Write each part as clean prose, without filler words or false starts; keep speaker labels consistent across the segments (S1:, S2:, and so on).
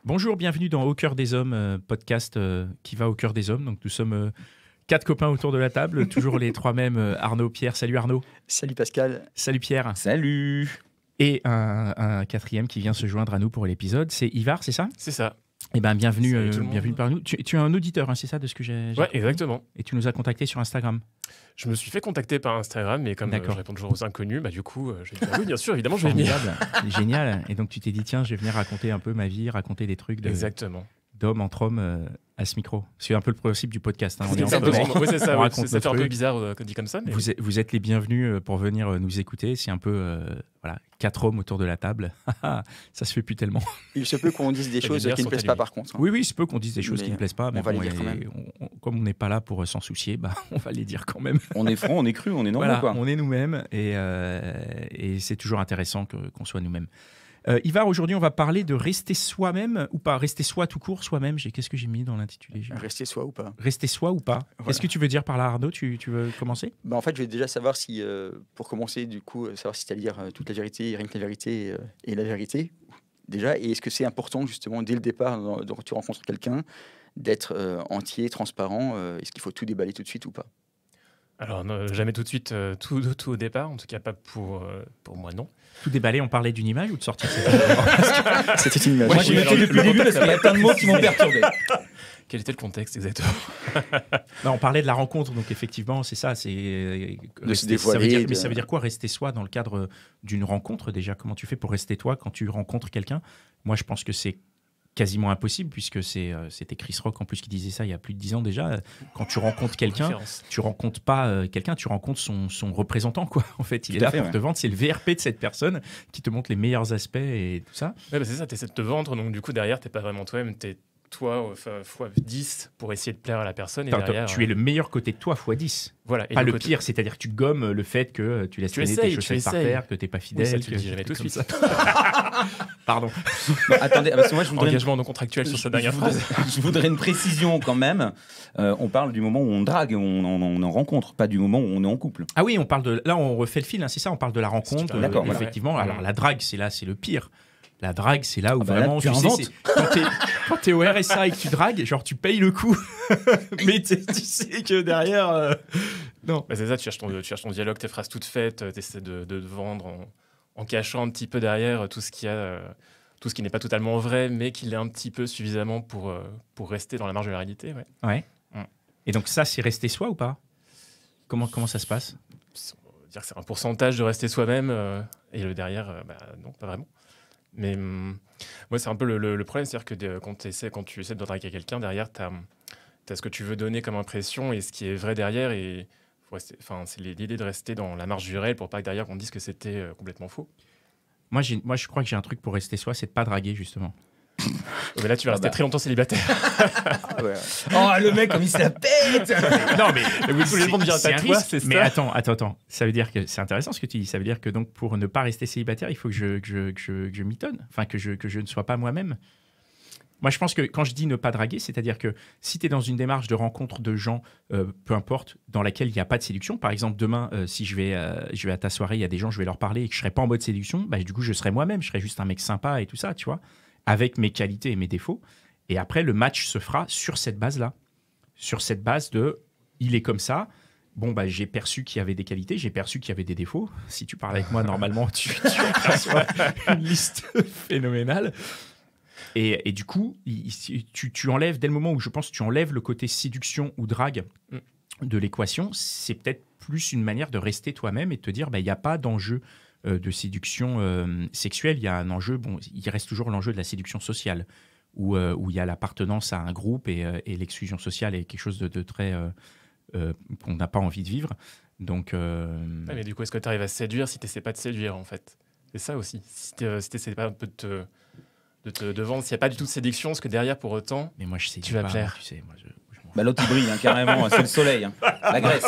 S1: Bonjour, bienvenue dans Au cœur des hommes, podcast qui va au cœur des hommes. Donc nous sommes 4 copains autour de la table, toujours les 3 mêmes, Arnaud, Pierre. Salut Arnaud.
S2: Salut Pascal.
S1: Salut Pierre.
S3: Salut.
S1: Et un 4e qui vient se joindre à nous pour l'épisode, c'est Ivar, c'est ça?
S4: C'est ça.
S1: Eh bien, bienvenue,
S4: bienvenue
S1: parmi nous. Tu es un auditeur, hein, c'est ça, de ce que j'ai
S4: Ouais, exactement.
S1: Et tu nous as contacté sur Instagram.
S4: Je me suis fait contacter par Instagram, mais comme je réponds toujours aux inconnus, du coup, je vais dire oui, bien sûr, évidemment, je vais venir.
S1: Génial. Et donc, tu t'es dit, tiens, je vais venir raconter un peu ma vie, raconter des trucs
S4: Exactement.
S1: d'homme entre hommes à ce micro. C'est un peu le principe du podcast. Hein.
S4: Oui, c'est ça. Ça fait un peu bizarre dit comme ça. Mais...
S1: Vous êtes les bienvenus pour venir nous écouter. C'est un peu 4 hommes autour de la table. Ça se fait plus tellement.
S2: Il se peut qu'on dise des choses qui ne plaisent pas par contre.
S1: Oui, il se peut qu'on dise des choses qui ne plaisent pas. Mais
S2: on va les dire quand même.
S1: Comme on n'est pas là pour s'en soucier, on va les dire quand même.
S3: On est franc, on est cru, on est normal.
S1: Voilà, on est nous-mêmes et c'est toujours intéressant qu'on soit nous-mêmes. Ivar, aujourd'hui, on va parler de rester soi-même ou pas. Rester soi tout court, soi-même. Qu'est-ce que j'ai mis dans l'intitulé?
S2: Rester soi ou pas.
S1: Rester soi ou pas. Voilà. Qu'est-ce que tu veux dire par là, Arnaud? Tu veux commencer?
S2: En fait, je vais déjà savoir si, pour commencer, du coup, savoir si c'est à dire toute la vérité, rien que la vérité et la vérité. Déjà, et est-ce que c'est important, justement, dès le départ, quand tu rencontres quelqu'un, d'être entier, transparent? Est-ce qu'il faut tout déballer tout de suite ou pas?
S4: Alors, non, jamais tout de suite, tout au départ. En tout cas, pas pour moi, non.
S1: Tout déballer, on parlait d'une image ou de sortir?
S2: C'était une image.
S3: Moi, j'ai noté depuis le début parce qu'il y a plein de mots qui m'ont perturbé.
S4: Quel était le contexte exactement?
S1: On parlait de la rencontre, donc effectivement, c'est ça. C'est
S2: de se dévoiler.
S1: Mais ça veut dire quoi, rester soi dans le cadre d'une rencontre? Déjà, comment tu fais pour rester toi quand tu rencontres quelqu'un? Moi, je pense que c'est quasiment impossible, puisque c'était Chris Rock en plus qui disait ça il y a plus de 10 ans déjà. Quand tu rencontres quelqu'un, tu rencontres pas quelqu'un, tu rencontres son représentant, quoi. En fait, il est là pour te vendre, c'est le VRP de cette personne qui te montre les meilleurs aspects et tout ça.
S4: Ouais, c'est ça, tu essaies de te vendre, donc du coup derrière, t'es pas vraiment toi-même, t'es toi fois 10 pour essayer de plaire à la personne. Et derrière,
S1: tu es le meilleur côté de toi fois 10.
S4: Voilà,
S1: pas le pire, c'est-à-dire que tu gommes le fait que tu laisses traîner tes chaussettes par terre, que tu n'es pas fidèle.
S4: Oui, ça, tu le dis jamais tout de suite.
S1: Pardon.
S3: Attendez, parce que moi, je voudrais
S4: engagement non contractuel sur cette dernière phrase.
S3: Je voudrais une précision quand même. On parle du moment où on drague, on en rencontre, pas du moment où on est en couple.
S1: Ah oui, on parle de. Là, on refait le fil, hein, c'est ça. On parle de la rencontre.
S3: D'accord.
S1: Effectivement. Alors la drague, c'est le pire. La drague, c'est là où vraiment
S3: là,
S1: tu sais, quand t'es au RSA et que tu dragues, genre tu payes le coup, mais tu sais que derrière, non.
S4: C'est ça, tu cherches ton dialogue, tes phrases toutes faites, tu essaies de vendre en cachant un petit peu derrière tout ce qu'il y a, tout ce qui n'est pas totalement vrai, mais qui l'est un petit peu suffisamment pour rester dans la marge de la réalité.
S1: Ouais. Et donc ça, c'est rester soi ou pas? Comment ça se passe?
S4: On va dire que c'est un pourcentage de rester soi-même, et le derrière, non, pas vraiment. Mais moi, c'est un peu le problème, c'est-à-dire que quand tu essaies de draguer quelqu'un, derrière, tu as ce que tu veux donner comme impression et ce qui est vrai derrière. Et c'est l'idée de rester dans la marge du réel pour pas que derrière, on dise que c'était complètement faux.
S1: Moi, je crois que j'ai un truc pour rester soi, c'est de pas draguer, justement.
S4: Mais là, tu vas rester très longtemps célibataire.
S3: Ouais. Oh, le mec, comme il se la pète.
S1: Non, mais
S4: tout le monde vient à toi, c'est ça.
S1: Mais attends. Ça veut dire que c'est intéressant ce que tu dis. Ça veut dire que donc pour ne pas rester célibataire, il faut que je m'étonne, enfin que je ne sois pas moi-même. Moi, je pense que quand je dis ne pas draguer, c'est-à-dire que si tu es dans une démarche de rencontre de gens, peu importe, dans laquelle il n'y a pas de séduction, par exemple, demain, si je vais à ta soirée, il y a des gens, je vais leur parler et que je ne serai pas en mode séduction, du coup, je serai moi-même, je serai juste un mec sympa et tout ça, tu vois, avec mes qualités et mes défauts. Et après, le match se fera sur cette base-là. Sur cette base de « il est comme ça ». Bon, j'ai perçu qu'il y avait des qualités, j'ai perçu qu'il y avait des défauts. Si tu parles avec moi, normalement, tu aperçois une liste phénoménale. Et du coup, tu enlèves, dès le moment où je pense que tu enlèves le côté séduction ou drague de l'équation, c'est peut-être plus une manière de rester toi-même et de te dire, il n'y a pas d'enjeu de séduction sexuelle, il y a un enjeu, il reste toujours l'enjeu de la séduction sociale, où il y a l'appartenance à un groupe et l'exclusion sociale est quelque chose de très... qu'on n'a pas envie de vivre. Donc,
S4: mais du coup, est-ce que tu arrives à séduire si tu n'essaies pas de séduire, en fait? C'est ça aussi. Si tu n'essaies pas un peu de vendre, s'il n'y a pas du tout de séduction, parce que derrière, pour autant,
S1: mais moi, je sais
S4: tu vas
S1: pas,
S4: plaire.
S1: Tu sais, moi,
S3: L'autre, il brille, carrément. C'est le soleil, la Grèce.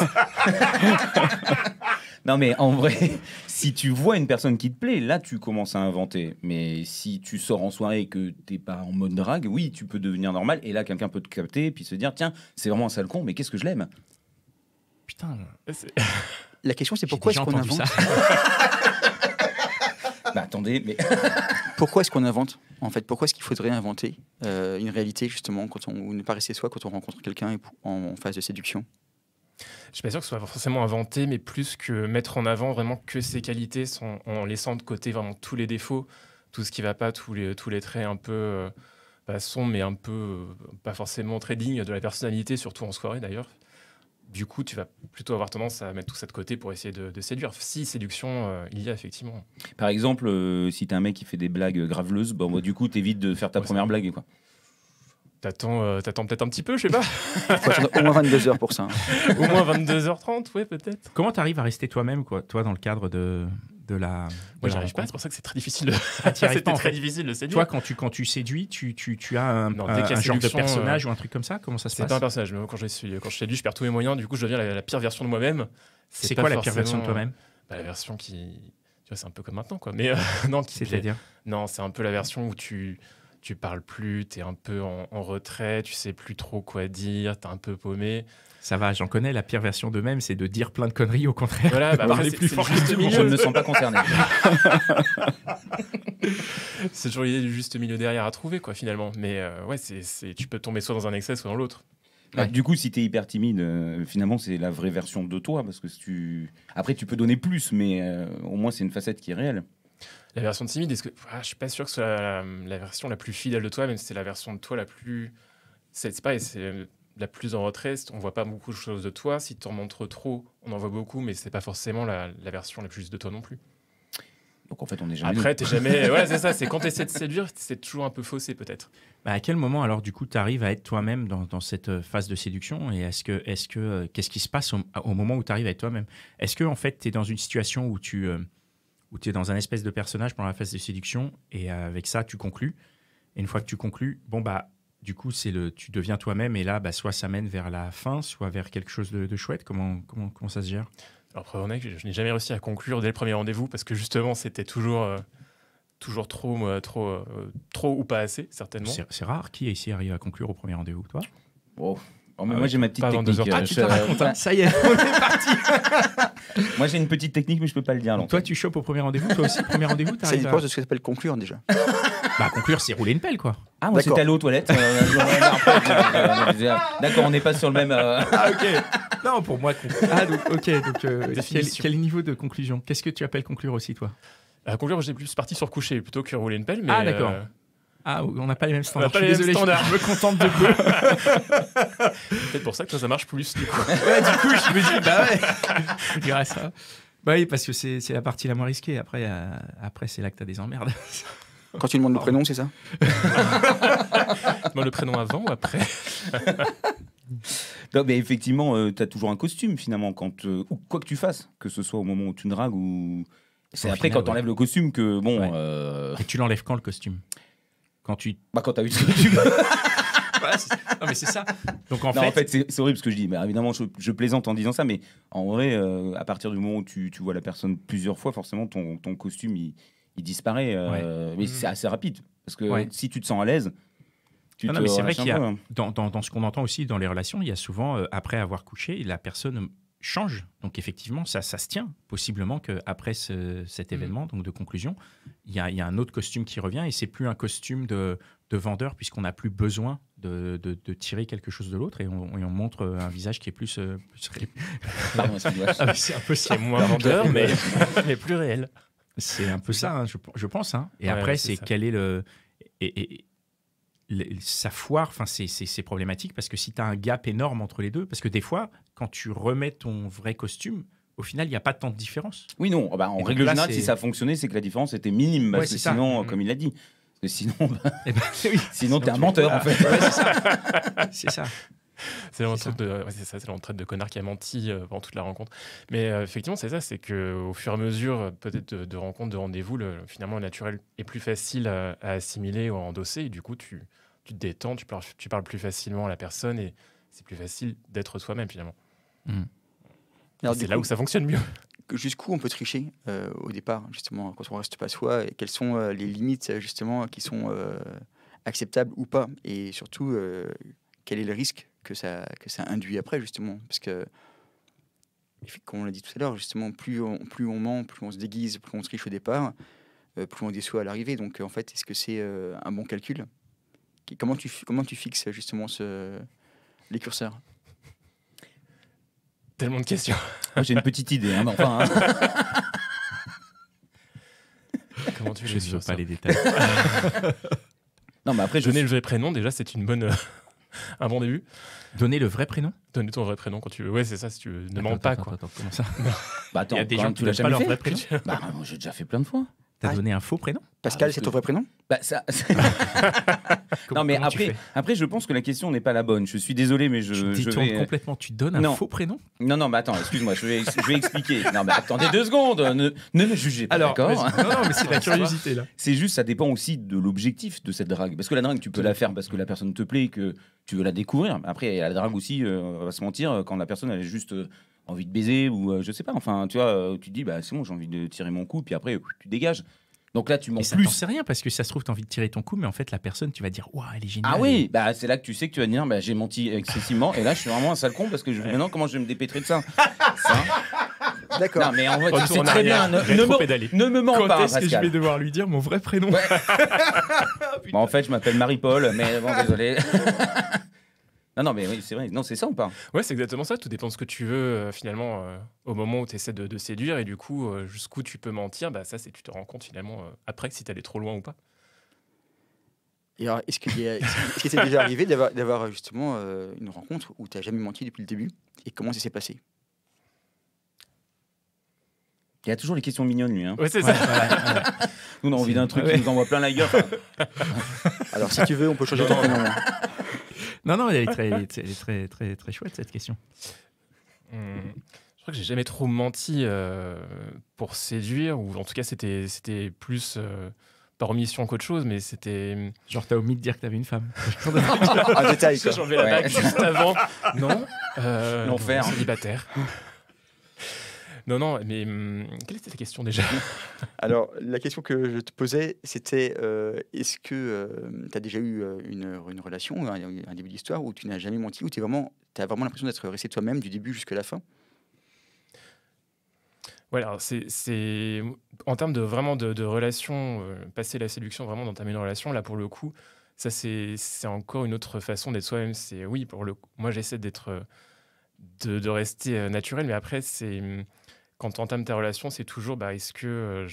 S3: Non, mais en vrai, si tu vois une personne qui te plaît, là, tu commences à inventer. Mais si tu sors en soirée et que t'es pas en mode drague, oui, tu peux devenir normal. Et là, quelqu'un peut te capter et puis se dire, tiens, c'est vraiment un sale con, mais qu'est-ce que je l'aime.
S1: Putain.
S2: La question, c'est pourquoi est-ce qu'on invente ça.
S3: Bah attendez, mais
S2: Pourquoi est-ce qu'on invente en fait? Pourquoi est-ce qu'il faudrait inventer une réalité justement ou ne pas rester soi quand on rencontre quelqu'un en phase de séduction?
S4: Je suis pas sûr que ce soit forcément inventé, mais plus que mettre en avant vraiment que ses qualités en laissant de côté vraiment tous les défauts, tout ce qui va pas, tous les traits un peu pas sombres, mais un peu pas forcément très dignes de la personnalité, surtout en soirée d'ailleurs. Du coup, tu vas plutôt avoir tendance à mettre tout ça de côté pour essayer de séduire. Si séduction, il y a effectivement.
S3: par exemple, si t'es un mec qui fait des blagues graveleuses, bon, bah, du coup, t'évites de faire ta
S4: Ouais,
S3: première blague, quoi.
S4: T'attends peut-être un petit peu, je sais pas.
S2: Il faut attendre au moins 22 heures pour ça.
S4: Au moins 22h30, ouais, peut-être.
S1: Comment tu arrives à rester toi-même, quoi, toi, dans le cadre de la.
S4: Moi,
S1: de
S4: j'y
S1: la
S4: arrive pas,
S1: rencontre
S4: c'est pour ça que c'est très difficile.
S1: Ah, t'y arrives
S4: C'était
S1: pas, en
S4: très
S1: fait.
S4: difficile de séduire.
S1: Toi, quand tu séduis, tu as un,
S4: Non, dès qu'il y a
S1: un genre de
S4: séduction,
S1: personnage ou un truc comme ça? Comment ça se
S4: C'est pas un
S1: passe?
S4: personnage, mais moi, quand je séduis, je perds tous mes moyens, du coup, je deviens la pire version de moi-même.
S1: C'est
S4: pas
S1: quoi la pire version de
S4: forcément,
S1: toi-même?
S4: La version qui. Tu vois, c'est un peu comme maintenant, quoi. Mais non, qui plaît.
S1: C'est-à-dire?
S4: Non, c'est un peu la version où tu parles plus, t'es un peu en retrait, tu sais plus trop quoi dire, t'es un peu paumé.
S1: Ça va, j'en connais. La pire version d'eux-mêmes, c'est de dire plein de conneries, au contraire.
S4: Voilà, bah,
S1: Parler
S4: après,
S1: plus
S4: c'est
S1: fort
S4: le juste
S1: que tout le
S3: Je
S4: milieu.
S3: ne me sens pas concerné.
S4: C'est toujours l'idée du juste milieu derrière à trouver, quoi, finalement. Mais ouais, tu peux tomber soit dans un excès, soit dans l'autre.
S3: Bah,
S1: Ouais.
S3: du coup, si t'es hyper timide, finalement, c'est la vraie version de toi, parce que après, tu peux donner plus, mais au moins, c'est une facette qui est réelle.
S4: La version timide, je suis pas sûr que ce soit la version la plus fidèle de toi, même si c'est la version de toi la plus. C'est pareil, c'est la plus en retrait. On voit pas beaucoup de choses de toi. Si tu en montres trop, on en voit beaucoup, mais c'est pas forcément la version la plus juste de toi non plus.
S3: Donc, en fait, on est jamais.
S4: Après, t'es jamais. Ouais, c'est ça. C'est quand tu essaies de séduire, c'est toujours un peu faussé, peut-être.
S1: Bah, à quel moment, alors, du coup, tu arrives à être toi-même dans cette phase de séduction? Et qu'est-ce qui se passe au moment où tu arrives à être toi-même? Est-ce que, en fait, tu es dans une situation où tu es dans un espèce de personnage pendant la phase de séduction et avec ça, tu conclus? Et une fois que tu conclus, bon, bah, du coup, tu deviens toi-même et là, bah, soit ça mène vers la fin, soit vers quelque chose de chouette. Comment ça se gère?
S4: Alors, preuve en est que je n'ai jamais réussi à conclure dès le premier rendez-vous parce que justement, c'était toujours trop ou pas assez, certainement.
S1: C'est rare. Qui ici arrive à conclure au premier rendez-vous? Toi?
S3: Oh. Oh, mais
S4: Ah
S3: moi,
S4: ouais,
S3: j'ai ma petite
S4: pas avant
S3: technique.
S4: 2 heures.
S1: Ah, tu te racontes, hein. Ça y est, on est parti.
S3: Moi, j'ai une petite technique, mais je peux pas le dire.
S1: Donc, toi, tu chopes au premier rendez-vous? Toi aussi, premier rendez-vous,
S2: Ça
S1: t'arrives
S2: dépend
S1: à...
S2: de ce que ça s'appelle conclure déjà.
S1: Bah, conclure, c'est rouler une pelle, quoi.
S3: Ah, moi,
S2: D'accord.
S3: c'était allé aux toilettes. D'accord, on n'est pas sur le même.
S1: Ah, ok. Non, pour moi, ah, donc, ok. Donc,
S4: Définition.
S1: quel niveau de conclusion? Qu'est-ce que tu appelles conclure aussi, toi?
S4: À conclure, moi, j'ai plus parti sur coucher plutôt que rouler une pelle. Mais,
S1: Ah, d'accord. Ah, on n'a pas les mêmes standards.
S4: pas
S1: Je
S4: les
S1: suis
S4: mêmes
S1: désolé,
S4: standards.
S1: je me contente de peu.
S4: peut-être pour ça que toi, ça marche plus, du coup.
S1: Ouais, du coup, je me dis, bah ouais, je dirais ça. Bah oui, parce que c'est la partie la moins risquée. Après, c'est là que t'as des emmerdes.
S2: Quand tu demandes le prénom, c'est ça?
S4: Moi, le prénom avant ou après?
S3: Non, mais effectivement, tu as toujours un costume finalement, ou quoi que tu fasses, que ce soit au moment où tu dragues ou. C'est
S1: Au
S3: après
S1: final,
S3: quand tu enlèves le costume que, bon.
S1: Ouais. Et tu l'enlèves quand, le costume? Quand tu.
S3: Bah, quand tu as eu ce costume.
S1: Non, mais c'est ça. Donc, en
S3: Non,
S1: fait.
S3: en fait, c'est horrible ce que je dis. Mais évidemment, je plaisante en disant ça, mais en vrai, à partir du moment où tu vois la personne plusieurs fois, forcément, ton costume, il disparaît. Mais c'est assez rapide. Parce que
S1: Ouais.
S3: si tu te sens à l'aise, tu
S1: Non,
S3: te
S1: non, mais c'est vrai
S3: relâches un
S1: qu'il y a,
S3: peu, hein.
S1: dans ce qu'on entend aussi dans les relations, il y a souvent, après avoir couché, la personne change. Donc effectivement, ça se tient. Possiblement qu'après cet événement, donc de conclusion, il y a un autre costume qui revient et c'est plus un costume de vendeur puisqu'on n'a plus besoin de tirer quelque chose de l'autre et on montre un visage qui est plus...
S3: Pardon, excuse-moi.
S1: Ah, mais c'est un peu ça.
S4: C'est moins vendeur, mais plus réel.
S1: C'est un peu ça, hein, je pense. Hein. Et
S4: Ouais,
S1: après,
S4: ouais,
S1: c'est
S4: ça.
S1: quel est ça foire, enfin c'est problématique parce que si tu as un gap énorme entre les deux, parce que des fois, quand tu remets ton vrai costume, au final, il n'y a pas tant de différence.
S3: Oui, non. Bah, en
S1: Et donc
S3: règle
S1: là,
S3: générale,
S1: c'est-
S3: si ça a fonctionné, c'est que la différence était minime. Parce
S1: Ouais,
S3: que
S1: c'est ça.
S3: sinon,
S4: Mhm.
S3: comme il l'a dit. Parce que sinon,
S1: Eh ben, oui.
S3: sinon t'es un
S1: tu-
S3: menteur, en
S1: voilà.
S3: fait.
S1: Ouais, c'est ça. C'est ça.
S4: C'est l'entraide de connard qui a menti pendant toute la rencontre. Mais effectivement, c'est ça, c'est qu'au fur et à mesure, peut-être de rencontres, de rendez-vous, finalement, le naturel est plus facile à assimiler ou à endosser. Et du coup, tu te détends, tu parles plus facilement à la personne et c'est plus facile d'être soi-même, finalement.
S2: Alors,
S4: Et
S2: du
S4: c'est là
S2: coup,
S4: où ça fonctionne mieux.
S2: jusqu'où on peut tricher au départ, justement, quand on reste pas soi, et quelles sont les limites, justement, qui sont acceptables ou pas, et surtout, quel est le risque que ça induit après, justement, parce que, comme on l'a dit tout à l'heure, justement, plus on ment, plus on se déguise, plus on triche au départ, plus on déçoit à l'arrivée. Donc en fait, est-ce que c'est un bon calcul? Comment tu fixes justement les curseurs?
S4: Tellement de questions.
S3: Moi, j'ai une petite idée, hein, mais enfin, hein.
S4: Comment tu
S1: Je
S4: fais
S1: ne veux
S4: sur ça?
S1: pas les détails.
S3: Non, mais après,
S4: Donner le vrai prénom, déjà, c'est une bonne, un bon début.
S1: Donner le vrai prénom?
S4: Donner ton vrai prénom quand tu veux. Ouais, c'est ça, si tu veux. Ne mens pas, quoi.
S1: Attends, comment ça?
S3: Bah, attends,
S1: Il y a des
S3: quand
S1: gens
S3: même,
S1: qui
S3: tu l'as
S1: donnent pas
S3: jamais
S1: leur
S3: fait
S1: vrai prénom.
S3: Bah, moi, j'ai déjà fait plein de fois.
S1: T'as
S2: Ah.
S1: donné un faux prénom?
S2: Pascal,
S3: parce
S2: c'est
S3: que-
S2: ton vrai prénom?
S3: Bah, ça...
S1: Comment-
S3: non, mais
S1: comment tu fais
S3: après, je pense que la question n'est pas la bonne. Je suis désolé, mais
S1: Tu
S3: je
S1: détournes
S3: vais...
S1: complètement. Tu donnes un
S3: Non.
S1: faux prénom?
S3: Non, mais attends, excuse-moi, je vais expliquer. Non, mais attendez 2 secondes, ne me jugez pas, d'accord?
S1: vas-y. Non, mais c'est de la curiosité là.
S3: C'est juste, ça dépend aussi de l'objectif de cette drague. Parce que la drague, tu peux la faire parce que la personne te plaît, que tu veux la découvrir. Après, il y a la drague aussi, on va se mentir, quand la personne elle a juste envie de baiser ou je sais pas. Enfin, tu vois, tu te dis, bah c'est bon, j'ai envie de tirer mon coup, puis après, tu dégages. Donc là, tu mens
S1: Mais ça t'en
S3: plus.
S1: sais rien parce que ça se trouve, t'as envie de tirer ton coup, mais en fait, la personne, tu vas dire, waouh, elle est géniale.
S3: Ah oui, bah c'est là que tu sais que tu vas dire, bah j'ai menti excessivement, et là, je suis vraiment un sale con parce que maintenant, comment je vais me dépêtrer de ça?
S2: D'accord.
S3: Non, mais en fait, tu
S4: Retour
S3: sais
S4: en
S3: très bien.
S4: arrière,
S3: Ne
S4: rétro-pédaler.
S3: me mens
S1: Quand
S3: pas,
S1: est-ce que je
S3: Pascal.
S1: vais devoir lui dire mon vrai prénom?
S3: Ouais. Bon, en fait, je m'appelle Marie-Paul, mais bon, désolé. Non, mais oui, c'est vrai. Non, c'est ça ou pas?
S4: Ouais, c'est exactement ça. Tout dépend de ce que tu veux, finalement, au moment où tu essaies de séduire. Et du coup, jusqu'où tu peux mentir, bah, ça, c'est tu te rends compte, finalement, après, si tu allé trop loin ou pas.
S2: Et alors, est-ce que c'est déjà arrivé d'avoir justement une rencontre où tu n'as jamais menti depuis le début? Et comment ça s'est passé?
S3: Il y a toujours les questions mignonnes, lui. Hein.
S4: Ouais, c'est
S1: Ouais,
S4: ça.
S1: ouais.
S3: Nous, on a envie d'un truc
S1: Ouais.
S3: qui nous envoie plein la gueule.
S2: Alors, si tu veux, on peut changer ton prénom.
S1: Non, non, elle est très chouette cette question.
S4: Je crois que j'ai jamais trop menti pour séduire, ou en tout cas, c'était plus par omission qu'autre chose, mais c'était.
S1: Genre, t'as omis de dire que t'avais une femme.
S2: En détail, quoi.
S4: J'enlevais la
S3: Ouais.
S4: bague juste avant. Non.
S3: L'enfer.
S4: non, célibataire. Non, mais quelle était ta question déjà?
S2: Alors, la question que je te posais, c'était est-ce que tu as déjà eu une relation, un début d'histoire où tu n'as jamais menti, où tu as vraiment l'impression d'être resté toi-même du début jusqu'à la fin?
S4: Ouais, alors c'est en termes de vraiment de relation, passer la séduction, vraiment d'entamer une relation, là pour le coup, ça c'est encore une autre façon d'être soi-même. C'est oui, moi j'essaie d'être de rester naturel, mais après c'est quand tu entames ta relation, c'est toujours bah, est-ce que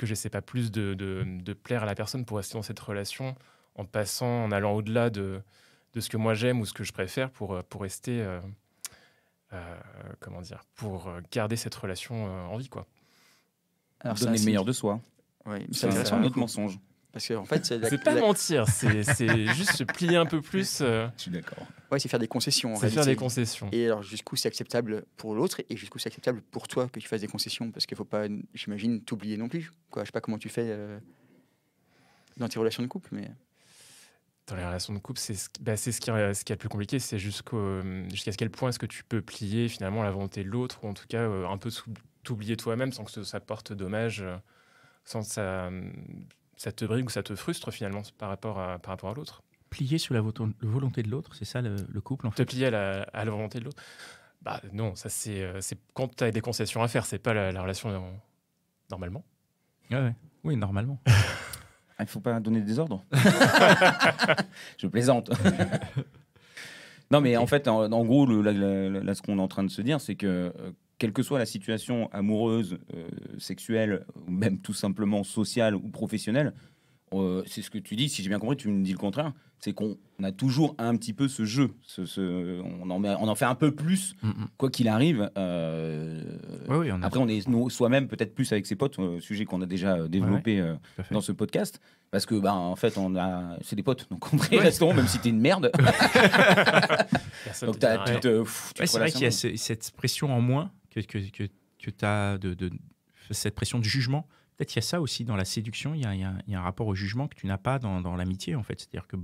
S4: j'essaie pas plus de plaire à la personne pour rester dans cette relation en allant au-delà de ce que moi j'aime ou ce que je préfère pour rester comment dire, pour garder cette relation en vie, quoi.
S2: Alors,
S3: Donner le meilleur de soi.
S2: Ouais, c'est
S3: C'est
S2: intéressant.
S3: un autre mensonge.
S2: Parce qu'en fait, c'est
S4: C'est pas mentir, c'est juste se plier un peu plus,
S3: Je suis d'accord.
S2: ouais, c'est faire des concessions. En
S4: c'est faire
S2: réalité.
S4: des concessions.
S2: Et alors, jusqu'où c'est acceptable pour l'autre et jusqu'où c'est acceptable pour toi que tu fasses des concessions? Parce qu'il ne faut pas, j'imagine, t'oublier non plus. Quoi. Je sais pas comment tu fais dans tes relations de couple, mais
S4: Dans les relations de couple, c'est ce qui est le plus compliqué, c'est jusqu'à quel point est-ce que tu peux plier finalement la volonté de l'autre, ou en tout cas un peu t'oublier toi-même sans que ça porte dommage, sans que ça te brigue ou ça te frustre finalement par rapport à l'autre.
S1: Plier sous la volonté de l'autre, c'est ça le couple en
S4: Te
S1: fait.
S4: plier à la volonté de l'autre. Bah non, ça c'est quand tu as des concessions à faire, c'est pas la relation normalement.
S1: Ouais. Oui, normalement.
S3: Il ne faut pas donner des ordres. Je plaisante. Non, mais en fait, en gros, là, ce qu'on est en train de se dire, c'est que quelle que soit la situation amoureuse, sexuelle, ou même tout simplement sociale ou professionnelle, c'est ce que tu dis. Si j'ai bien compris, tu me dis le contraire. C'est qu'on a toujours un petit peu ce jeu. On en fait un peu plus, quoi qu'il arrive.
S1: Oui, on a
S3: Après, on est soi-même peut-être plus avec ses potes, sujet qu'on a déjà développé
S1: tout à fait.
S3: dans ce podcast, parce que en fait, c'est des potes, donc en vrai, resteront, même si t'es une merde.
S4: Personne
S3: Donc
S4: te dira
S3: tu
S4: rien.
S3: te
S1: C'est vrai qu'il y a cette pression en moins que tu as de cette pression de jugement. Peut-être qu'il y a ça aussi dans la séduction. Il y a un rapport au jugement que tu n'as pas dans l'amitié, en fait. C'est-à-dire que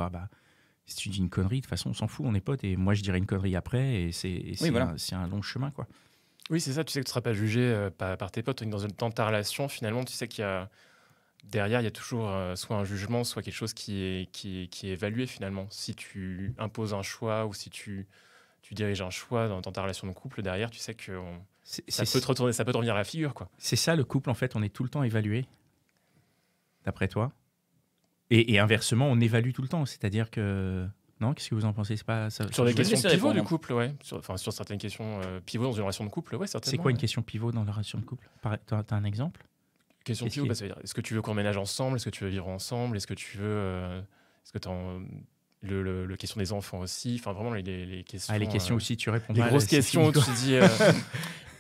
S1: si tu dis une connerie, de toute façon, on s'en fout, on est potes. Et moi, je dirais une connerie après. Et c'est
S3: voilà.
S1: un long chemin, quoi.
S4: Oui, c'est ça, tu sais que tu ne seras pas jugé par tes potes. Dans ta relation, finalement, tu sais qu'il y a derrière, il y a toujours soit un jugement, soit quelque chose qui est évalué, finalement. Si tu imposes un choix ou si tu diriges un choix dans ta relation de couple, derrière, tu sais que ça peut te revenir à la figure, quoi.
S1: C'est ça, le couple, en fait, on est tout le temps évalué. d'après toi? Et inversement, on évalue tout le temps. C'est-à-dire que... Non, qu'est-ce que vous en pensez? C'est pas, ça,
S4: Sur les
S3: je
S4: questions
S3: vais laisser
S4: pivot du
S3: répondre.
S4: couple, ouais. Sur certaines questions pivot dans une relation de couple, ouais, certainement.
S1: c'est quoi une
S4: ouais.
S1: question pivot dans la relation de couple? T'as un exemple?
S4: Question
S1: Qu'est-ce
S4: pivot,
S1: qui-
S4: bah, ça veut dire, est-ce que tu veux qu'on emménage ensemble? Est-ce que tu veux vivre ensemble? Est-ce que tu veux... est-ce que tu le question des enfants aussi? Enfin, vraiment, les questions...
S1: Ah, les questions aussi, tu réponds
S4: Les
S1: mal,
S4: grosses
S1: c'est
S4: questions où
S1: fini,
S4: tu te dis...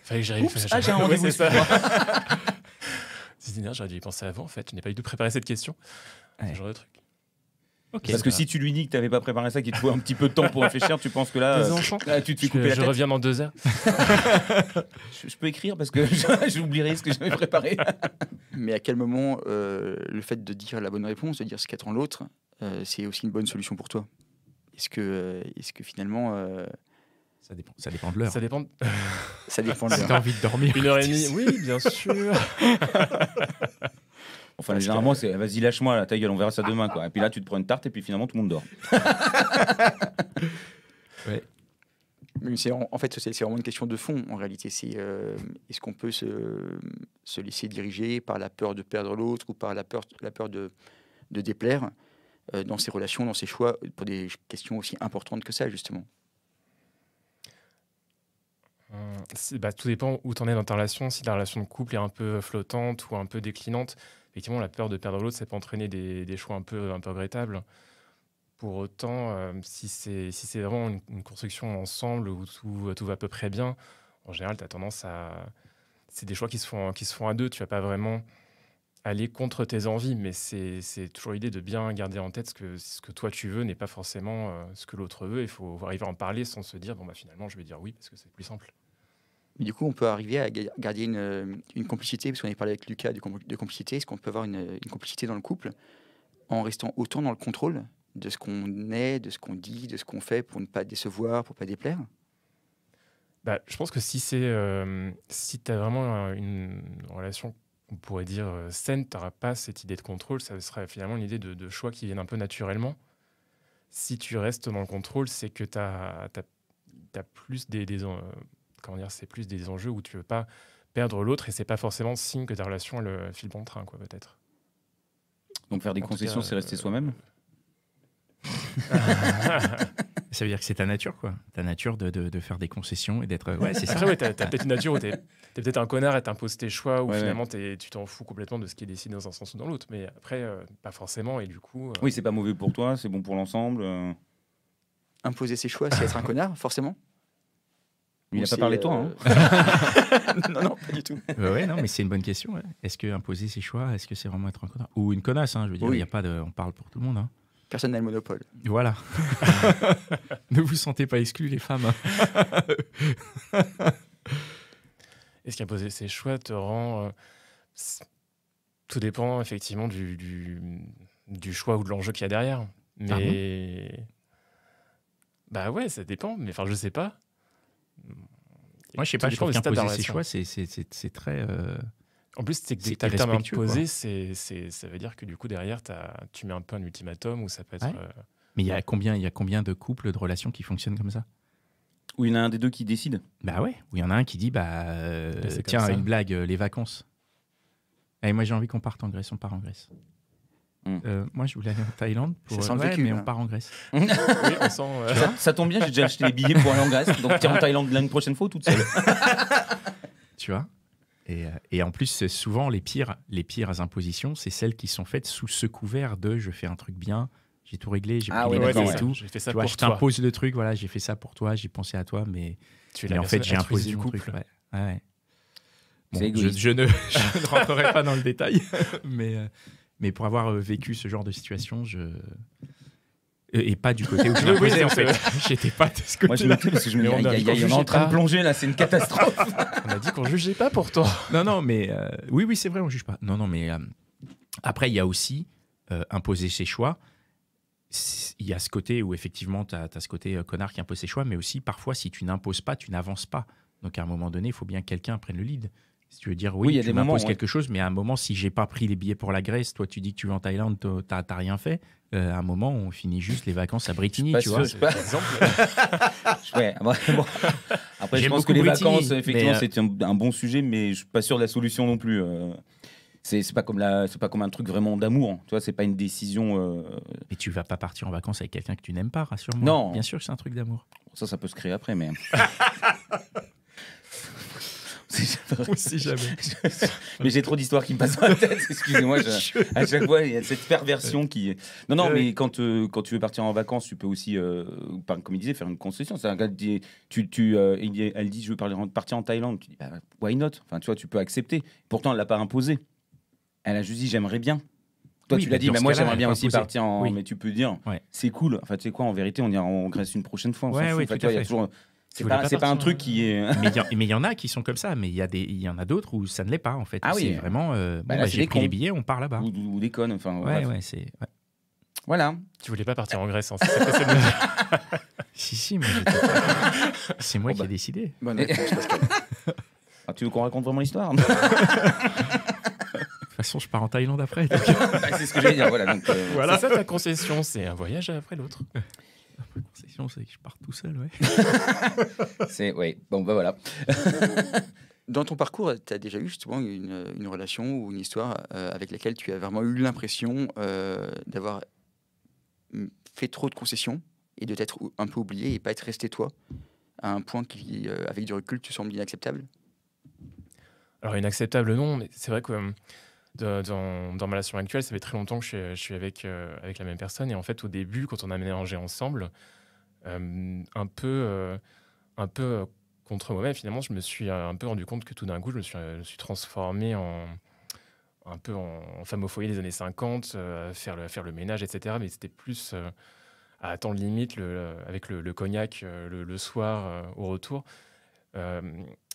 S4: fallait que j'arrive...
S3: Oups, j'ai un
S4: Ouais,
S3: rendez-vous,
S4: c'est ça.
S3: excuse-moi.
S4: Tu te dis, j'aurais dû y penser avant, en fait. Je n'ai pas du tout préparé cette question.
S1: Ouais.
S4: Ce genre de truc.
S1: Ok.
S3: Parce que si tu lui dis que tu n'avais pas préparé ça, qu'il te faut un petit peu de temps pour réfléchir, tu penses que là,
S4: Des enfants
S3: là, tu te fais couper la
S4: Je
S3: tête.
S4: reviens dans 2 heures.
S3: Je peux écrire parce que j'oublierai ce que j'avais préparé.
S2: Mais à quel moment le fait de dire la bonne réponse, de dire ce qu'attend l'autre, c'est aussi une bonne solution pour toi? Est-ce que finalement,
S1: Ça dépend de l'heure.
S4: Ça dépend.
S2: ça dépend de
S1: Si
S2: l'heure?
S1: t'as envie de dormir.
S4: 1h30, oui, bien sûr.
S3: Enfin, généralement, c'est vas-y, lâche-moi, là, ta gueule, on verra ça demain. Quoi. Et puis là, tu te prends une tarte et puis finalement, tout le monde dort.
S2: Mais en fait, c'est vraiment une question de fond, en réalité. C'est est-ce qu'on peut se laisser diriger par la peur de perdre l'autre ou par la peur de déplaire dans ses relations, dans ses choix, pour des questions aussi importantes que ça, justement.
S4: Tout dépend où tu en es dans ta relation. Si ta relation de couple est un peu flottante ou un peu déclinante, effectivement, la peur de perdre l'autre, ça peut entraîner des choix un peu regrettables. Pour autant, si c'est vraiment une construction ensemble où tout va à peu près bien, en général, tu as tendance à... C'est des choix qui se font à deux. Tu vas pas vraiment aller contre tes envies, mais c'est toujours l'idée de bien garder en tête ce que toi tu veux n'est pas forcément ce que l'autre veut. Il faut arriver à en parler sans se dire, bon, bah, finalement, je vais dire oui parce que c'est plus simple.
S2: Mais du coup, on peut arriver à garder une complicité, parce qu'on avait parlé avec Lucas de complicité. Est-ce qu'on peut avoir une complicité dans le couple en restant autant dans le contrôle de ce qu'on est, de ce qu'on dit, de ce qu'on fait pour ne pas décevoir, pour ne pas déplaire?
S4: Bah, je pense que si tu as vraiment une relation, on pourrait dire saine, tu n'auras pas cette idée de contrôle. Ça serait finalement une idée de choix qui viennent un peu naturellement. Si tu restes dans le contrôle, c'est que tu as plus comment dire, c'est plus des enjeux où tu veux pas perdre l'autre et c'est pas forcément signe que ta relation elle file bon train, quoi, peut-être.
S3: Donc faire des
S4: En tout
S3: concessions,
S4: cas,
S3: c'est rester soi-même.
S1: Ça veut dire que c'est ta nature, quoi. Ta nature de faire des concessions et d'être... Ouais, c'est ça.
S4: Après, ouais, t'as peut-être une nature où t'es peut-être un connard et t'imposes tes choix, où
S3: Ouais,
S4: finalement tu t'en fous complètement de ce qui est décidé dans un sens ou dans l'autre. Mais après, pas forcément. Et du coup,
S3: Oui, c'est pas mauvais pour toi, c'est bon pour l'ensemble.
S2: Imposer ses choix, c'est être un connard, forcément?
S3: Il
S2: Ou
S3: n'a pas
S2: c'est,
S3: parlé de toi. Hein.
S2: Non, pas du tout.
S1: Ouais, non, mais c'est une bonne question. Ouais. Est-ce que imposer ses choix, est-ce que c'est vraiment être un connard? Ou une connasse, hein, je veux dire,
S2: Oui.
S1: y a pas de... on parle pour tout le monde. Hein.
S2: Personne n'a le monopole.
S1: Voilà. Ne vous sentez pas exclus, les femmes. Hein.
S4: est-ce qu'imposer ses choix te rend... tout dépend effectivement du choix ou de l'enjeu qu'il y a derrière. Mais... bah ouais, ça dépend. Mais enfin, je sais pas.
S1: Moi, je sais
S4: Tout
S1: pas, je
S4: dépend
S1: trouve
S4: du stade de la
S1: qu'imposer ses
S4: relation.
S1: choix, c'est très...
S4: En plus, c'est que dès
S1: c'est
S4: que tu as le terme
S1: irrespectueux,
S4: imposé, ça veut dire que du coup, derrière, tu mets un peu un ultimatum où ça peut être...
S1: Ouais. Mais il y a combien de couples, de relations qui fonctionnent comme ça?
S3: Ou il y en a un des deux qui décide.
S1: Bah ouais, où il y en a un qui dit,
S4: c'est
S1: tiens,
S4: comme ça.
S1: une blague, les vacances. Allez, moi j'ai envie qu'on parte en Grèce, on part en Grèce. Moi je voulais aller en Thaïlande.
S2: Ça sent le
S1: ouais,
S2: vécu,
S1: mais
S2: là.
S1: on part en Grèce.
S4: Oui, on sent...
S3: Ça tombe bien, j'ai déjà acheté les billets pour aller en Grèce. Donc, t'es en Thaïlande l'année prochaine fois ou toute seule?
S1: Tu vois et en plus, c'est souvent les pires impositions, c'est celles qui sont faites sous ce couvert de je fais un truc bien, j'ai tout réglé, j'ai
S3: Ah
S1: pris
S3: ouais,
S1: les
S3: d'accord,
S1: billets et
S3: ouais.
S1: tout.
S4: J'ai fait ça
S1: Tu vois,
S4: pour
S1: je
S4: toi.
S1: t'impose le truc, voilà, j'ai fait ça pour toi, j'ai pensé à toi, mais
S4: Tu es
S1: mais
S4: la
S1: en fait,
S4: personne
S1: j'ai
S4: altruiste
S1: imposé
S4: du
S1: mon
S4: couple.
S1: truc. Ouais. Bon,
S3: C'est égoïste.
S1: je ne rentrerai pas dans le détail, mais pour avoir vécu ce genre de situation, et pas du côté où je
S4: Oui, oui,
S1: l'imposais, en
S4: c'est
S1: fait. J'étais pas de ce
S3: Moi, je
S1: côté-là.
S3: me dis parce que je me dis,
S4: Mais on a
S3: aïe,
S4: dit
S3: aïe,
S4: qu'on
S3: aïe, on est en
S4: jugeait
S3: train de
S4: pas.
S3: plonger là, c'est une catastrophe.
S4: On a dit qu'on jugeait pas pour toi.
S1: Non, mais oui, c'est vrai, on juge pas. Non, mais après, il y a aussi imposer ses choix. Il y a ce côté où effectivement, tu as ce côté connard qui impose ses choix, mais aussi parfois, si tu n'imposes pas, tu n'avances pas. Donc à un moment donné, il faut bien que quelqu'un prenne le lead. Si tu veux dire
S3: Oui, il y a
S1: tu
S3: des moments,
S1: m'imposes
S3: ouais.
S1: quelque chose, mais à un moment, si j'ai pas pris les billets pour la Grèce, toi tu dis que tu vas en Thaïlande, t'as rien fait. À un moment, on finit juste les vacances à Brittany,
S3: Pas
S1: tu
S3: sûr,
S1: vois.
S3: je sais pas. Ouais, bon. Après, je
S1: J'aime
S3: pense que
S1: beaucoup
S3: les
S1: Brittany,
S3: vacances, effectivement,
S1: mais,
S3: c'est un bon sujet, mais je suis pas sûr de la solution non plus. C'est pas comme un truc vraiment d'amour. Tu vois, c'est pas une décision.
S1: Mais tu vas pas partir en vacances avec quelqu'un que tu n'aimes pas, rassure-moi.
S3: Non.
S1: Bien sûr que c'est un truc d'amour.
S3: Ça peut se créer après, mais.
S1: On sait jamais.
S3: Mais j'ai trop d'histoires qui me passent dans la tête. Excusez-moi. À chaque fois, il y a cette perversion qui. Non, mais quand tu veux partir en vacances, tu peux aussi, comme il disait, faire une concession. C'est un gars qui dit, elle dit, je veux partir en Thaïlande. Tu dis, bah, why not? Enfin, tu vois, tu peux accepter. Pourtant, elle l'a pas imposé. Elle a juste dit, j'aimerais bien. Toi,
S1: Oui,
S3: tu l'as dit,
S1: dans
S3: mais
S1: ce
S3: moi,
S1: cas-là,
S3: j'aimerais bien
S1: elle
S3: aussi
S1: peut
S3: partir en.
S1: Oui.
S3: Mais tu peux dire,
S1: Ouais.
S3: c'est cool. Enfin, tu sais quoi, en vérité, on ira en Grèce une prochaine fois. On s'en
S1: Ouais,
S3: fout.
S1: ouais,
S3: Enfin,
S1: tout
S3: tu vois,
S1: à
S3: il y a
S1: fait.
S3: toujours.
S1: Tu voulais
S3: C'est pas un
S1: partir,
S3: truc qui est.
S1: Mais il y en a qui sont comme ça, mais il y en a d'autres où ça ne l'est pas, en fait.
S3: Ah oui.
S1: C'est vraiment,
S3: là, c'est
S1: j'ai
S3: des
S1: pris
S3: cons.
S1: les billets, on part là-bas.
S3: Ou des connes. Enfin,
S1: Ouais,
S3: bref.
S1: ouais, c'est... ouais.
S3: Voilà.
S4: Tu voulais pas partir en Grèce, hein, c'est ça que t'essaies de me dire.
S1: Si, moi, c'est moi qui ai décidé.
S2: Bonne réponse, Pascal.
S3: Ah, tu veux qu'on raconte vraiment l'histoire?
S1: De toute façon, je pars en Thaïlande après. donc-
S3: C'est ce que j'allais dire. Voilà. Donc,
S4: Voilà. C'est ça ta concession, c'est un voyage après l'autre.
S1: La concession, c'est que je pars tout seul, ouais.
S3: ouais. Bon, bah voilà.
S2: Dans ton parcours, tu as déjà eu justement une relation ou une histoire avec laquelle tu as vraiment eu l'impression d'avoir fait trop de concessions et de t'être un peu oublié et pas être resté toi à un point qui, avec du recul, te semble inacceptable?
S4: Alors inacceptable non, mais c'est vrai que dans ma relation actuelle, ça fait très longtemps que je suis avec la même personne. Et en fait, au début, quand on a ménagé ensemble, un peu contre moi-même, finalement, je me suis un peu rendu compte que tout d'un coup, je me suis transformé un peu en femme au foyer des années 50, faire le ménage, etc. Mais c'était plus à attendre limite avec le cognac le soir au retour.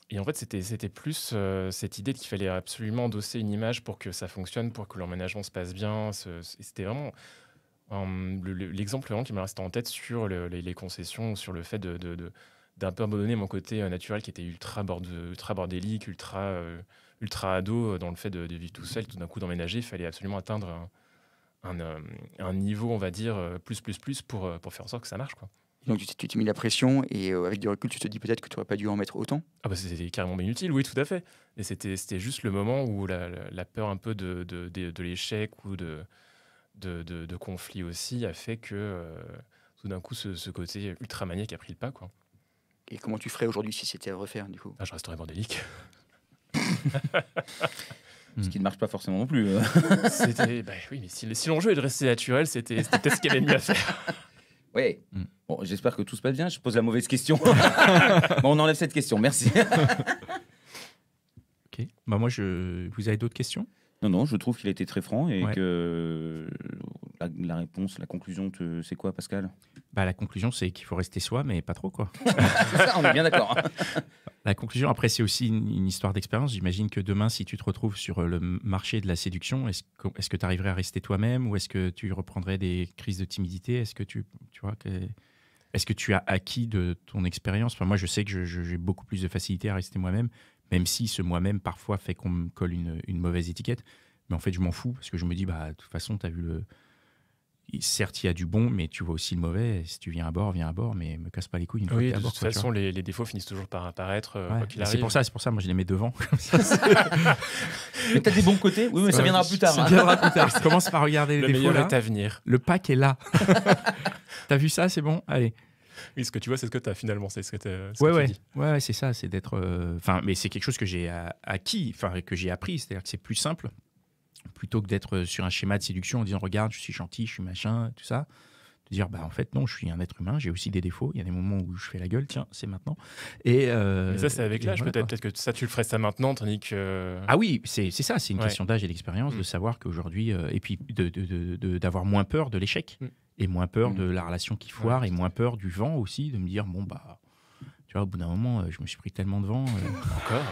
S4: Et en fait, c'était plus cette idée qu'il fallait absolument endosser une image pour que ça fonctionne, pour que l'emménagement se passe bien. C'était vraiment l'exemple vraiment qui me reste en tête sur les concessions, sur le fait d'un peu abandonner mon côté naturel qui était ultra bordélique, ultra ado, dans le fait de vivre tout seul. Tout d'un coup, d'emménager, il fallait absolument atteindre un niveau, on va dire, plus pour faire en sorte que ça marche, quoi.
S2: Donc tu t'es mis la pression et avec du recul, tu te dis peut-être que tu n'aurais pas dû en mettre autant?
S4: Ah bah c'était carrément inutile, oui, tout à fait. Et c'était juste le moment où la peur un peu de l'échec ou de conflit aussi a fait que tout d'un coup ce côté ultra maniaque a pris le pas, quoi.
S2: Et comment tu ferais aujourd'hui si c'était à refaire, du coup?
S4: Ah, je resterais bordélique.
S3: Ce qui ne marche pas forcément non plus.
S4: Oui, mais si l'enjeu est de rester naturel, c'était peut-être ce qu'il y avait de mieux à faire.
S3: Ouais.
S1: Mm.
S3: Bon, j'espère que tout se passe bien. Je pose la mauvaise question. Bon, on enlève cette question. Merci.
S1: Ok. Bah moi, vous avez d'autres questions?
S3: Non, je trouve qu'il a été très franc et
S1: Ouais.
S3: que la réponse, la conclusion, c'est quoi, Pascal?
S1: Bah, la conclusion, c'est qu'il faut rester soi, mais pas trop, quoi.
S3: C'est ça, on est bien d'accord.
S1: La conclusion, après, c'est aussi une histoire d'expérience. J'imagine que demain, si tu te retrouves sur le marché de la séduction, est-ce que tu arriverais à rester toi-même ou est-ce que tu reprendrais des crises de timidité? Est-ce que est-ce que tu as acquis de ton expérience? Enfin, moi, je sais que j'ai beaucoup plus de facilité à rester moi-même, même si ce moi-même, parfois, fait qu'on me colle une mauvaise étiquette. Mais en fait, je m'en fous parce que je me dis, bah, de toute façon, tu as vu certes, il y a du bon, mais tu vois aussi le mauvais. Si tu viens à bord, mais me casse pas les couilles une fois que
S4: Oui,
S1: t'es à
S4: de
S1: bord.
S4: toute
S1: quoi, tu
S4: façon, les défauts finissent toujours par apparaître,
S1: vois.
S4: quoi qu'il
S1: Ouais,
S4: arrive.
S1: c'est pour ça, moi, je les mets devant.
S3: Mais t'as des bons côtés? Oui, mais ça viendra plus tard.
S1: Ça
S3: hein.
S1: viendra plus tard. Commence par regarder
S4: Le
S1: les défauts,
S4: meilleur
S1: là.
S4: est à venir.
S1: Le pack est là. T'as vu ça, c'est bon? Allez.
S4: Oui, ce que tu vois, c'est ce que tu as finalement. C'est ce que,
S1: Ouais,
S4: tu dis.
S1: ouais, c'est ça, c'est d'être. Enfin, mais c'est quelque chose que j'ai acquis, enfin que j'ai appris. C'est-à-dire que c'est plus simple, plutôt que d'être sur un schéma de séduction en disant regarde, je suis gentil, je suis machin, tout ça. De dire bah en fait non, je suis un être humain, j'ai aussi des défauts. Il y a des moments où je fais la gueule, tiens, c'est maintenant. Et
S4: Mais ça, c'est avec
S1: et
S4: l'âge,
S1: voilà,
S4: peut-être. Peut-être que ça, tu le ferais ça maintenant, tandis que.
S1: Ah oui, c'est ça, c'est une
S4: Ouais.
S1: question d'âge et d'expérience, de savoir qu'aujourd'hui, et puis d'avoir moins peur de l'échec, et moins peur de la relation qui foire, et moins peur du vent aussi, de me dire, bon, bah, tu vois, au bout d'un moment, je me suis pris tellement de vent.
S4: Encore.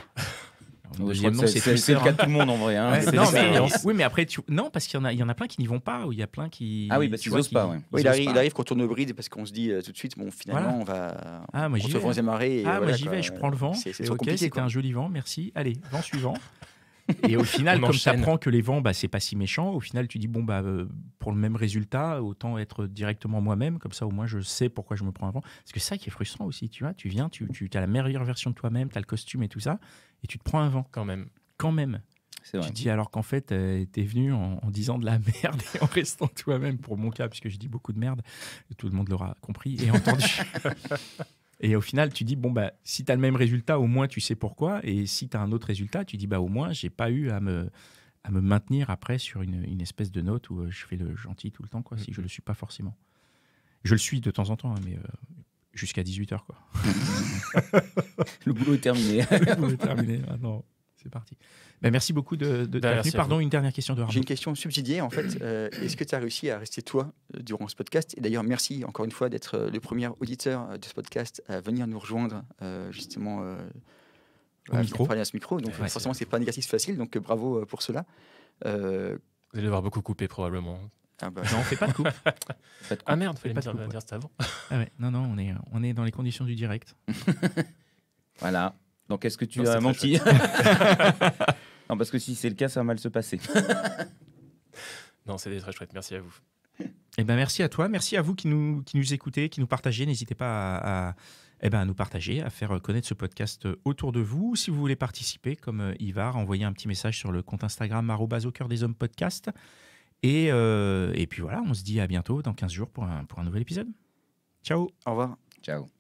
S1: Au
S3: Je crois
S1: deuxième
S3: que
S1: nom,
S3: c'est
S1: Twitter,
S3: le cas de tout le monde en vrai. Hein.
S1: Ouais,
S3: C'est
S1: non, mais,
S3: l'expérience.
S1: oui, mais après, non, parce qu'il y en a plein qui n'y vont pas, ou il y a plein qui.
S3: Ah oui, parce
S1: tu
S3: qu'ils
S1: vois,
S3: osent pas, ouais.
S2: Oui,
S1: ils osent
S2: il
S1: pas.
S2: arrive qu'on tourne au bride parce qu'on se dit tout de suite, bon, finalement,
S1: Voilà.
S2: on va.
S1: Ah, moi, j'y
S2: on se
S1: vais.
S2: vend des marées. et
S1: Ah, moi
S2: voilà,
S1: j'y
S2: quoi.
S1: vais, je prends le vent.
S2: C'est
S1: C'est
S2: trop
S1: ok,
S2: compliqué.
S1: c'était
S2: quoi.
S1: un joli vent, merci. Allez, vent suivant. Et au final,
S4: On
S1: comme tu
S4: enchaîne.
S1: apprends que les vents, bah, c'est pas si méchant, au final, tu dis, bon, bah, pour le même résultat, autant être directement moi-même, comme ça, au moins, je sais pourquoi je me prends un vent. Parce que c'est ça qui est frustrant aussi, tu vois. Tu viens, tu as la meilleure version de toi-même, tu as le costume et tout ça, et tu te prends un vent,
S4: Quand même.
S1: quand même.
S3: C'est vrai.
S1: Tu dis alors qu'en fait, t'es venu en disant de la merde et en restant toi-même, pour mon cas, puisque je dis beaucoup de merde, tout le monde l'aura compris et entendu. Et au final, tu dis, bon, bah, si tu as le même résultat, au moins tu sais pourquoi. Et si tu as un autre résultat, tu dis, bah, au moins, j'ai pas eu à me maintenir après sur une espèce de note où je fais le gentil tout le temps, quoi, si je le suis pas forcément. Je le suis de temps en temps, hein, mais jusqu'à 18h, quoi.
S3: Le boulot est terminé.
S1: Le boulot est terminé. Maintenant, c'est parti. Bah, merci beaucoup de ta venue.
S4: Merci à
S1: Pardon,
S4: vous.
S1: une dernière question de
S2: J'ai
S1: Arnaud.
S2: une question subsidiaire en fait. Est-ce que tu as réussi à rester toi durant ce podcast? Et d'ailleurs, merci encore une fois d'être le premier auditeur de ce podcast à venir nous rejoindre justement
S1: Au
S2: à
S1: micro.
S2: parler à ce micro. Donc
S1: Ouais,
S2: forcément, c'est pas un exercice facile. Donc bravo pour cela.
S4: Vous allez devoir beaucoup couper probablement.
S2: Ah bah,
S1: Non, on fait pas de coupe.
S4: Ah merde, fallait
S1: pas
S4: me
S1: de
S4: dire,
S1: coupe,
S4: dire ça avant.
S1: Ah ouais, non, on est dans les conditions du direct.
S3: Voilà. Donc, est-ce que tu
S4: Non, c'est
S3: as
S4: très
S3: menti? Non, parce que si c'est le cas, ça va mal se passer.
S4: Non, c'était très chouette. Merci à vous.
S1: Eh ben, merci à toi, merci à vous qui nous écoutez, qui nous partagez. N'hésitez pas à nous partager, à faire connaître ce podcast autour de vous. Si vous voulez participer, comme Ivar, envoyez un petit message sur le compte Instagram @aucœurdeshommes-podcast. Et puis voilà, on se dit à bientôt dans 15 jours pour un nouvel épisode. Ciao.
S2: au revoir.
S3: Ciao.